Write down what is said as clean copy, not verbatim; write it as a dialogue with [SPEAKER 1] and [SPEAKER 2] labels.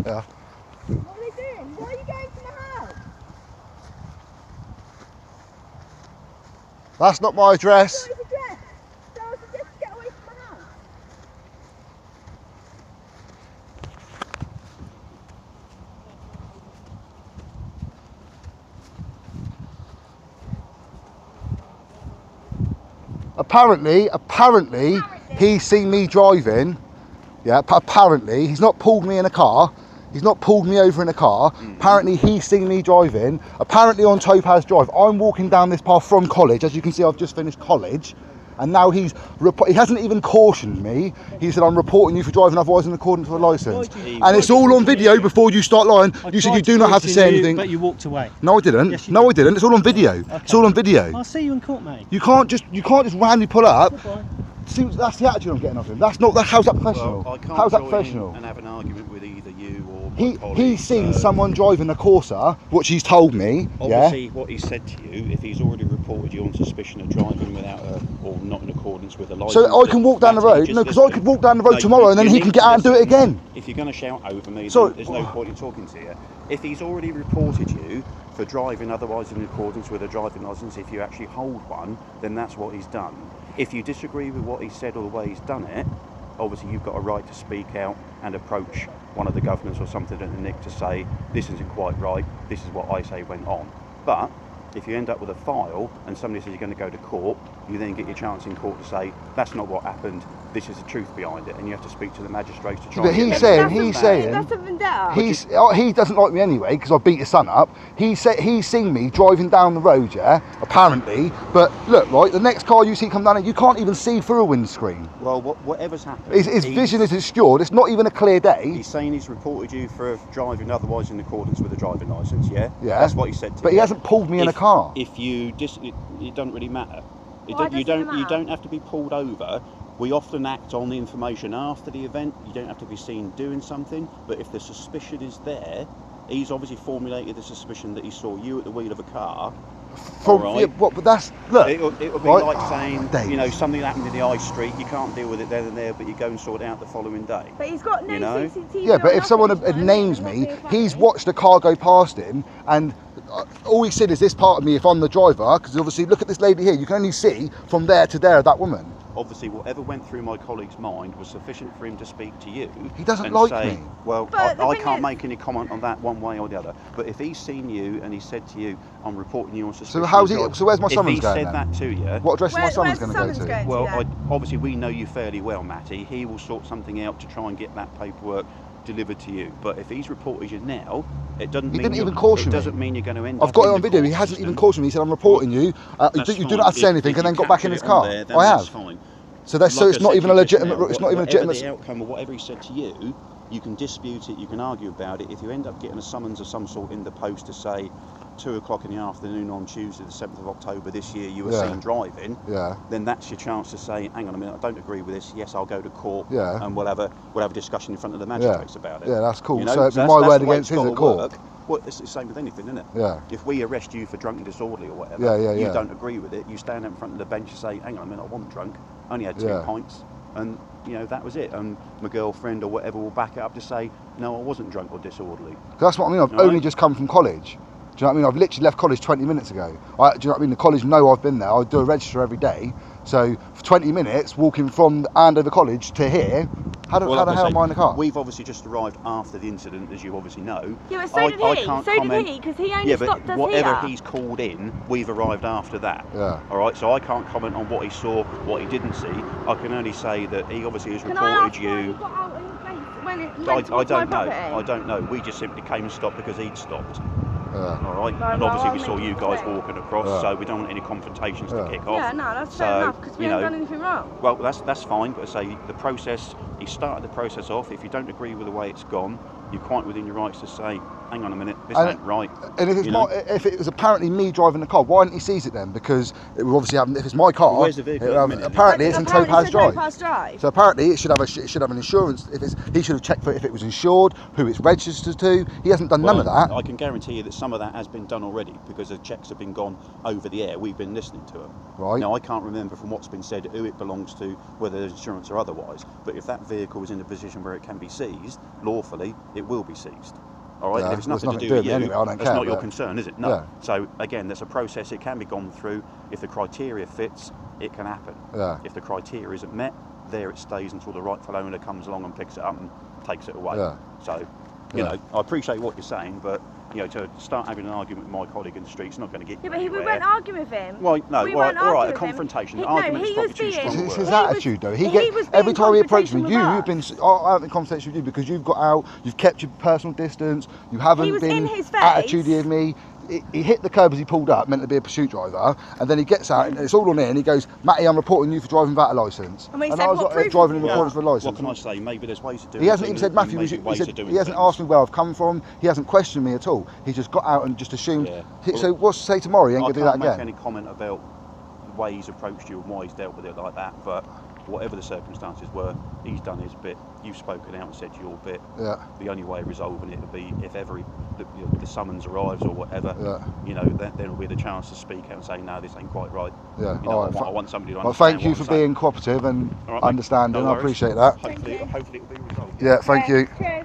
[SPEAKER 1] Yeah.
[SPEAKER 2] What are they doing? Why are you going to my house?
[SPEAKER 1] That's not my address.
[SPEAKER 2] What is address? So I suggest you get away from my house.
[SPEAKER 1] Apparently, he's seen me driving. Yeah, apparently. He's not pulled me in a car. He's not pulled me over in a car. Apparently, he's seen me driving. Apparently, on Topaz Drive, I'm walking down this path from college. As you can see, I've just finished college. And now he hasn't even cautioned me. He said, I'm reporting you for driving otherwise in accordance with the licence. And it's all on video before you start lying. You said you do not have to say anything.
[SPEAKER 3] But you walked away.
[SPEAKER 1] No, I didn't.
[SPEAKER 3] Yes,
[SPEAKER 1] no, I didn't. It's all on video.
[SPEAKER 3] Okay.
[SPEAKER 1] It's all on video.
[SPEAKER 3] I'll see you in court, mate.
[SPEAKER 1] You can't just randomly pull up.
[SPEAKER 3] Goodbye.
[SPEAKER 1] See, that's the attitude I'm getting off him. How's that professional?
[SPEAKER 4] Well, I can't
[SPEAKER 1] how's that
[SPEAKER 4] join
[SPEAKER 1] professional?
[SPEAKER 4] in and have an argument with either you or my colleague,
[SPEAKER 1] He's seen
[SPEAKER 4] so
[SPEAKER 1] someone driving a Corsa, which he's told me.
[SPEAKER 4] Obviously, what he said to you, if he's already reported you on suspicion of driving without or not in accordance with the licence.
[SPEAKER 1] So I can walk down the road. No, because I could walk down the road tomorrow, and then he can get out and do it again.
[SPEAKER 4] If you're going to shout over me,
[SPEAKER 1] So-
[SPEAKER 4] then there's no point in talking to you. If he's already reported you for driving otherwise in accordance with a driving licence, if you actually hold one, then that's what he's done. If you disagree with what he said or the way he's done it, obviously you've got a right to speak out and approach one of the governors or something at the Nick to say, this isn't quite right, this is what I say went on. But if you end up with a file and somebody says you're going to go to court, you then get your chance in court to say, that's not what happened, this is the truth behind it, and you have to speak to the magistrates to try
[SPEAKER 1] But
[SPEAKER 4] and get
[SPEAKER 1] he's
[SPEAKER 4] that.
[SPEAKER 1] saying,
[SPEAKER 2] That's a vendetta.
[SPEAKER 1] he doesn't like me anyway because I beat his son up. He's seen me driving down the road, yeah, apparently. But look, right, the next car you see come down, you can't even see through a windscreen.
[SPEAKER 4] Well, whatever's happened,
[SPEAKER 1] His vision is obscured. It's not even a clear day.
[SPEAKER 4] he's saying he's reported you for driving otherwise in accordance with a driving licence, yeah?
[SPEAKER 1] Yeah.
[SPEAKER 4] That's what he said to you.
[SPEAKER 1] But he hasn't pulled me in a car.
[SPEAKER 4] If you it doesn't really matter.
[SPEAKER 2] Why doesn't it
[SPEAKER 4] You
[SPEAKER 2] matter?
[SPEAKER 4] don't have to be pulled over. We often act on the information after the event. You don't have to be seen doing something. But if the suspicion is there, he's obviously formulated the suspicion that he saw you at the wheel of a car.
[SPEAKER 1] From,
[SPEAKER 4] All right.
[SPEAKER 1] yeah, but that's look.
[SPEAKER 4] It'll be
[SPEAKER 1] right,
[SPEAKER 4] like saying,
[SPEAKER 1] Dave.
[SPEAKER 4] you know, something happened in the high street. You can't deal with it there and there, but you go and sort it out the following day.
[SPEAKER 2] But he's got no
[SPEAKER 4] You know?
[SPEAKER 2] CCTV.
[SPEAKER 1] Yeah, but
[SPEAKER 2] or
[SPEAKER 1] if someone
[SPEAKER 2] nothing, so
[SPEAKER 1] names
[SPEAKER 2] I'm not
[SPEAKER 1] me,
[SPEAKER 2] being
[SPEAKER 1] he's
[SPEAKER 2] funny.
[SPEAKER 1] watched a car go past him, and all he said is this part of me if I'm the driver, because obviously look at this lady here. You can only see from there to there that woman.
[SPEAKER 4] Obviously, whatever went through my colleague's mind was sufficient for him to speak to you.
[SPEAKER 1] He doesn't
[SPEAKER 4] and
[SPEAKER 1] like
[SPEAKER 4] say,
[SPEAKER 1] me.
[SPEAKER 4] Well,
[SPEAKER 2] But the
[SPEAKER 4] I
[SPEAKER 2] thing
[SPEAKER 4] can't
[SPEAKER 2] is-
[SPEAKER 4] make any comment on that one way or the other. But if he's seen you and he said to you, "I'm reporting you on suspicion,"
[SPEAKER 1] So how's
[SPEAKER 4] of
[SPEAKER 1] he?
[SPEAKER 4] driving,"
[SPEAKER 1] So where's my summons
[SPEAKER 4] If
[SPEAKER 1] going
[SPEAKER 4] he said
[SPEAKER 1] then?
[SPEAKER 4] that to you,
[SPEAKER 1] What address is my
[SPEAKER 2] Where's
[SPEAKER 1] summons
[SPEAKER 2] the
[SPEAKER 1] going to go
[SPEAKER 2] summons
[SPEAKER 1] to?
[SPEAKER 2] going to?
[SPEAKER 4] well,
[SPEAKER 2] then?
[SPEAKER 4] obviously we know you fairly well, Matty. He will sort something out to try and get that paperwork delivered to you. But if he's reported you now, it doesn't
[SPEAKER 1] He
[SPEAKER 4] mean
[SPEAKER 1] didn't
[SPEAKER 4] you're-
[SPEAKER 1] even caution
[SPEAKER 4] It
[SPEAKER 1] me.
[SPEAKER 4] doesn't mean you're going to end
[SPEAKER 1] I've
[SPEAKER 4] up
[SPEAKER 1] got
[SPEAKER 4] in
[SPEAKER 1] it on
[SPEAKER 4] the
[SPEAKER 1] video. He
[SPEAKER 4] court
[SPEAKER 1] hasn't even
[SPEAKER 4] system.
[SPEAKER 1] cautioned me. He said, "I'm reporting you.
[SPEAKER 4] That's
[SPEAKER 1] You do
[SPEAKER 4] fine.
[SPEAKER 1] not have to say anything,"
[SPEAKER 4] If
[SPEAKER 1] and then
[SPEAKER 4] you
[SPEAKER 1] got back in
[SPEAKER 4] capture
[SPEAKER 1] his
[SPEAKER 4] it on
[SPEAKER 1] car.
[SPEAKER 4] there, then
[SPEAKER 1] I
[SPEAKER 4] that's
[SPEAKER 1] have.
[SPEAKER 4] fine.
[SPEAKER 1] So that's
[SPEAKER 4] Like I
[SPEAKER 1] it's not
[SPEAKER 4] said
[SPEAKER 1] even
[SPEAKER 4] to
[SPEAKER 1] a
[SPEAKER 4] you just
[SPEAKER 1] legitimate.
[SPEAKER 4] now,
[SPEAKER 1] It's not even a
[SPEAKER 4] whatever
[SPEAKER 1] legitimate.
[SPEAKER 4] the outcome of whatever he said to you, you can dispute it, you can argue about it. If you end up getting a summons of some sort in the post to say 2 o'clock in the afternoon on Tuesday the 7th of October this year you were
[SPEAKER 1] Yeah.
[SPEAKER 4] seen driving,
[SPEAKER 1] Yeah.
[SPEAKER 4] then that's your chance to say, hang on a minute, I don't agree with this, yes, I'll go to court,
[SPEAKER 1] Yeah.
[SPEAKER 4] and we'll have a discussion in front of the magistrates about it.
[SPEAKER 1] Yeah, that's cool.
[SPEAKER 4] You know,
[SPEAKER 1] So it'd be
[SPEAKER 4] that's
[SPEAKER 1] my
[SPEAKER 4] the
[SPEAKER 1] word
[SPEAKER 4] way
[SPEAKER 1] against
[SPEAKER 4] it's
[SPEAKER 1] his
[SPEAKER 4] gotta
[SPEAKER 1] at court.
[SPEAKER 4] work. Well, it's the same with anything, isn't it?
[SPEAKER 1] Yeah.
[SPEAKER 4] If we arrest you for drunk and disorderly or whatever,
[SPEAKER 1] Yeah,
[SPEAKER 4] you
[SPEAKER 1] yeah.
[SPEAKER 4] don't agree with it, you stand up in front of the bench and say, hang on a minute, I wasn't drunk, I only had 2
[SPEAKER 1] Yeah.
[SPEAKER 4] pints, and you know, that was it. And my girlfriend or whatever will back it up to say, no, I wasn't drunk or disorderly.
[SPEAKER 1] That's what I mean. I've
[SPEAKER 4] Right.
[SPEAKER 1] only just come from college. Do you know what I mean? I've literally left college 20 minutes ago. Do you know what I mean? The college know I've been there. I do a register every day. So for 20 minutes, walking from Andover College to here, how the
[SPEAKER 4] Like I
[SPEAKER 1] hell
[SPEAKER 4] say,
[SPEAKER 1] am I in the car?
[SPEAKER 4] We've obviously just arrived after the incident, as you obviously know.
[SPEAKER 2] Yeah, but so
[SPEAKER 4] I
[SPEAKER 2] did he.
[SPEAKER 4] can't
[SPEAKER 2] So did
[SPEAKER 4] comment-
[SPEAKER 2] he, because he only
[SPEAKER 4] Yeah,
[SPEAKER 2] stopped
[SPEAKER 4] but
[SPEAKER 2] us
[SPEAKER 4] whatever
[SPEAKER 2] here.
[SPEAKER 4] he's called in, we've arrived after that.
[SPEAKER 1] Yeah.
[SPEAKER 4] All right, so I can't comment on what he saw, what he didn't see. I can only say that he obviously has
[SPEAKER 2] Can I
[SPEAKER 4] reported
[SPEAKER 2] ask why he
[SPEAKER 4] you.
[SPEAKER 2] got out in the place when it
[SPEAKER 4] I
[SPEAKER 2] went towards my
[SPEAKER 4] don't know.
[SPEAKER 2] property?
[SPEAKER 4] I don't know. We just simply came and stopped because he'd stopped.
[SPEAKER 1] Yeah.
[SPEAKER 4] All right,
[SPEAKER 2] Right,
[SPEAKER 4] and
[SPEAKER 2] well,
[SPEAKER 4] obviously
[SPEAKER 2] I'll
[SPEAKER 4] we saw
[SPEAKER 2] make
[SPEAKER 4] you
[SPEAKER 2] it
[SPEAKER 4] guys
[SPEAKER 2] clear.
[SPEAKER 4] walking across,
[SPEAKER 1] Yeah.
[SPEAKER 4] so we don't want any confrontations
[SPEAKER 1] Yeah.
[SPEAKER 4] to kick off.
[SPEAKER 2] Yeah, no, that's
[SPEAKER 4] So,
[SPEAKER 2] fair enough, because we
[SPEAKER 4] you
[SPEAKER 2] haven't
[SPEAKER 4] know,
[SPEAKER 2] done anything wrong.
[SPEAKER 4] Well, that's fine, but I say the process, he started the process off. If you don't agree with the way it's gone, you're quite within your rights to say, hang on a minute, this
[SPEAKER 1] And-
[SPEAKER 4] ain't right.
[SPEAKER 1] And if it's
[SPEAKER 4] You know?
[SPEAKER 1] if it was apparently me driving the car, why didn't he seize it then? Because it would obviously have, if it's my car,
[SPEAKER 4] Well, where's the vehicle at the minute?
[SPEAKER 1] apparently it's in
[SPEAKER 2] Apparently
[SPEAKER 1] Topaz
[SPEAKER 2] it's
[SPEAKER 1] Drive.
[SPEAKER 2] Topaz Drive.
[SPEAKER 1] So apparently it should have an insurance. He should have checked for if it was insured, who it's registered to. He hasn't done none of that.
[SPEAKER 4] I can guarantee you that some of that has been done already because the checks have been gone over the air. We've been listening to them.
[SPEAKER 1] Right.
[SPEAKER 4] Now, I can't remember from what's been said who it belongs to, whether there's insurance or otherwise, but if that vehicle is in a position where it can be seized, lawfully, it will be seized. All right,
[SPEAKER 1] Yeah,
[SPEAKER 4] and if it's
[SPEAKER 1] well,
[SPEAKER 4] nothing to
[SPEAKER 1] nothing
[SPEAKER 4] do with
[SPEAKER 1] me
[SPEAKER 4] you,
[SPEAKER 1] anyway, I don't
[SPEAKER 4] that's
[SPEAKER 1] care,
[SPEAKER 4] not your
[SPEAKER 1] but-
[SPEAKER 4] concern, is it? No.
[SPEAKER 1] Yeah.
[SPEAKER 4] So, again, there's a process, it can be gone through. If the criteria fits, it can happen.
[SPEAKER 1] Yeah.
[SPEAKER 4] If the criteria isn't met, there it stays until the rightful owner comes along and picks it up and takes it away.
[SPEAKER 1] Yeah.
[SPEAKER 4] So, you
[SPEAKER 1] Yeah.
[SPEAKER 4] know, I appreciate what you're saying, but, you know, to start having an argument with my colleague in the street is not going to get
[SPEAKER 2] Yeah,
[SPEAKER 4] you
[SPEAKER 2] but we
[SPEAKER 4] anywhere.
[SPEAKER 2] weren't arguing with him.
[SPEAKER 4] Well, no,
[SPEAKER 2] we
[SPEAKER 4] all right,
[SPEAKER 2] weren't
[SPEAKER 4] all right, a
[SPEAKER 2] arguing with him.
[SPEAKER 4] confrontation.
[SPEAKER 2] He-
[SPEAKER 4] Argument
[SPEAKER 2] no,
[SPEAKER 4] is
[SPEAKER 2] he
[SPEAKER 4] probably
[SPEAKER 2] was
[SPEAKER 4] too
[SPEAKER 2] being-
[SPEAKER 4] strong a
[SPEAKER 1] It's
[SPEAKER 4] word.
[SPEAKER 1] his
[SPEAKER 2] He was-
[SPEAKER 1] attitude though.
[SPEAKER 2] he was being
[SPEAKER 1] Every time we approach him,
[SPEAKER 2] confrontational
[SPEAKER 1] you've been.
[SPEAKER 2] with us.
[SPEAKER 1] I haven't conversation with you because you've got out. You've kept your personal distance. You haven't
[SPEAKER 2] He was
[SPEAKER 1] been
[SPEAKER 2] in his face.
[SPEAKER 1] attitudey with me. He hit the curb as he pulled up, meant to be a pursuit driver, and then he gets out and it's all on air. And he goes, "Matty, I'm reporting you for driving without a licence."
[SPEAKER 2] And we
[SPEAKER 1] I
[SPEAKER 2] said,
[SPEAKER 1] was
[SPEAKER 2] "What
[SPEAKER 1] like,
[SPEAKER 2] proof
[SPEAKER 1] driving
[SPEAKER 2] have
[SPEAKER 1] in
[SPEAKER 2] you
[SPEAKER 1] accordance
[SPEAKER 2] got?"
[SPEAKER 1] with a licence.
[SPEAKER 4] What can I say? Maybe there's ways to do it.
[SPEAKER 1] He hasn't even said, Matthew, he hasn't asked me where I've come from. He hasn't questioned me at all. He just got out and just assumed.
[SPEAKER 4] Yeah.
[SPEAKER 1] So what's to say tomorrow? He ain't
[SPEAKER 4] I
[SPEAKER 1] going to do
[SPEAKER 4] can't
[SPEAKER 1] that
[SPEAKER 4] make
[SPEAKER 1] again.
[SPEAKER 4] any comment about the way he's approached you and why he's dealt with it like that, but whatever the circumstances were, he's done his bit. You've spoken out and said your bit.
[SPEAKER 1] Yeah.
[SPEAKER 4] The only way of resolving it would be if ever the summons arrives or whatever,
[SPEAKER 1] Yeah.
[SPEAKER 4] you know, then will be the chance to speak out and say, no, this ain't quite right.
[SPEAKER 1] Yeah.
[SPEAKER 4] You know,
[SPEAKER 1] All right.
[SPEAKER 4] I want somebody to
[SPEAKER 1] Well,
[SPEAKER 4] understand
[SPEAKER 1] thank you
[SPEAKER 4] what
[SPEAKER 1] for
[SPEAKER 4] I'm saying.
[SPEAKER 1] being cooperative and
[SPEAKER 4] All right, mate.
[SPEAKER 1] understanding.
[SPEAKER 4] No
[SPEAKER 1] I
[SPEAKER 4] worries.
[SPEAKER 1] appreciate that.
[SPEAKER 4] Hopefully it'll be resolved.
[SPEAKER 1] Yeah. Thank you.
[SPEAKER 2] Cheers.